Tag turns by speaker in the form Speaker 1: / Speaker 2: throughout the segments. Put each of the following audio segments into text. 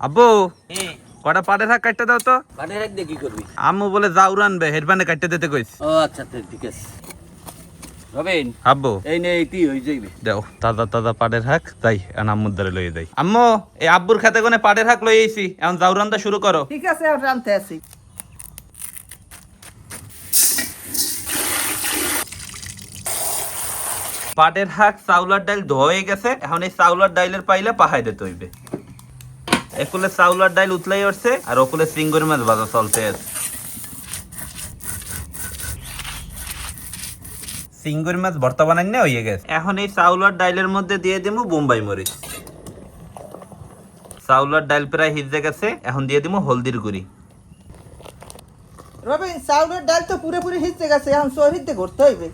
Speaker 1: আব্বু কটা পাটের শাক কাটতে দাও তো।
Speaker 2: পাটের শাক দিয়ে কি করবি?
Speaker 1: আম্মু বলে জাউর আনবে, হেডবানে কাটতে দিতে কইছি।
Speaker 2: ও আচ্ছা ঠিক আছে। রবিন
Speaker 1: আব্বু
Speaker 2: এই নে এইটি হয়ে যাইবে।
Speaker 1: দেও তাজা তাজা পাটের শাক, যাই এখন আম্মুর দ্বারে লইয়ে যাই। আম্মু এই আব্বুর খেতে কোনে পাটের শাক লই আইছি, এখন জাউর রান্দা শুরু করো।
Speaker 3: ঠিক আছে, আর রানতে আছি।
Speaker 1: পাটের শাক চাউলার ডাইল ধোয়া হয়ে গেছে, এখন এই চাউলার ডাইলের পাইলে পাহাই দিতে হইবে। একুলে চাউলার ডাইল উতলাই উঠছে আর ওকুলে চিংড়ি মাছ ভাজা চলতে আছে। চিংড়ি মাছ ভর্তা বানাই না হয়ে গেছে। এখন এই চাউলার ডাইলের মধ্যে দিয়ে দিমু বোম্বাই মরিচ। চাউলার ডাইল প্রায় হিজে গেছে, এখন দিয়ে দিমু হলদির গুঁড়ি।
Speaker 3: রবিন, চাউলের ডাল তো পুরোপুরি হিচে গেছে, এখন শহীদে করতে হইবে।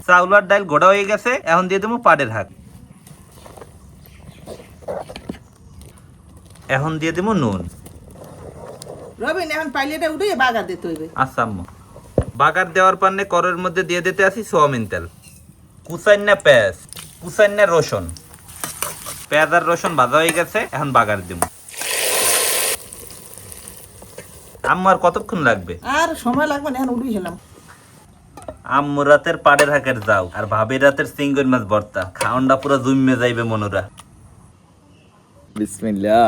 Speaker 1: চাউলার ডাইল গোড়া হয়ে গেছে, এখন দিয়ে দিমু পাটের শাক। এখন দিয়ে দিমু নুন।
Speaker 3: রবিন, এখন পাইলেটা উঠে বাগার দিতে হইবে।
Speaker 1: আচ্ছা আম্মু। বাগার দেওয়ার পান্নে করের মধ্যে দিয়ে দিতে আসি সোয়াবিন তেল, কুচাইন্না পেঁয়াজ, কুচাইন্না রসুন। পেঁয়াজ আর রসুন ভাজা হয়ে গেছে, এখন বাগার দিব। আম্মু আর কতক্ষণ লাগবে?
Speaker 3: আর সময় লাগবে না, এখন উঠে গেলাম।
Speaker 1: আম্মু রাতের পাড়ের হাঁকের যাও আর ভাবির রাতের চিংড়ি মাছ ভর্তা, খাওয়ানটা পুরো জুমে যাইবে মনুরা।
Speaker 4: বিসমিল্লাহ।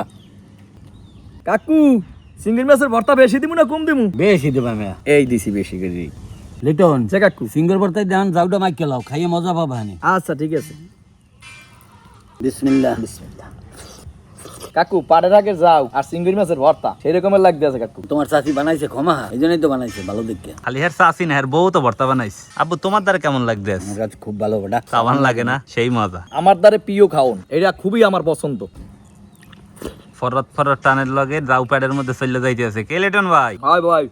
Speaker 4: কাকু, চিংড়ি মাছের ভর্তা বেশি দিমু না কম দিমু?
Speaker 2: বেশি দেবা মিয়া।
Speaker 4: এই দিছি বেশি করে।
Speaker 2: লিটন
Speaker 4: যে কাকু।
Speaker 2: সিঙ্গের ভর্তায় দেন যাওটা মাইকে লাও, খাইয়ে মজা পাবা হানি।
Speaker 4: আচ্ছা ঠিক আছে।
Speaker 2: বিসমিল্লাহ।
Speaker 4: কাকু, পাড়ের আগে যাও আর চিংড়ি মাছের ভর্তা সেই রকমের লাগতে আছে কাকু।
Speaker 2: তোমার চাচি বানাইছে ক্ষমা, এই জন্যই তো বানাইছে ভালো দেখে।
Speaker 1: খালি হের চাষি না, হের বউ তো ভর্তা বানাইছে। আব্বু তোমার দ্বারা কেমন লাগবে?
Speaker 2: আমার কাছে খুব ভালো ওটা।
Speaker 1: সাবান লাগে না, সেই মজা।
Speaker 4: আমার দ্বারে প্রিয় খাওন, এটা খুবই আমার পছন্দ।
Speaker 1: ফরত ফরত টানের লগে যাও প্যাডের মধ্যে চলে যাইতে আছে। কে লিটন ভাই?
Speaker 4: হয় ভাই।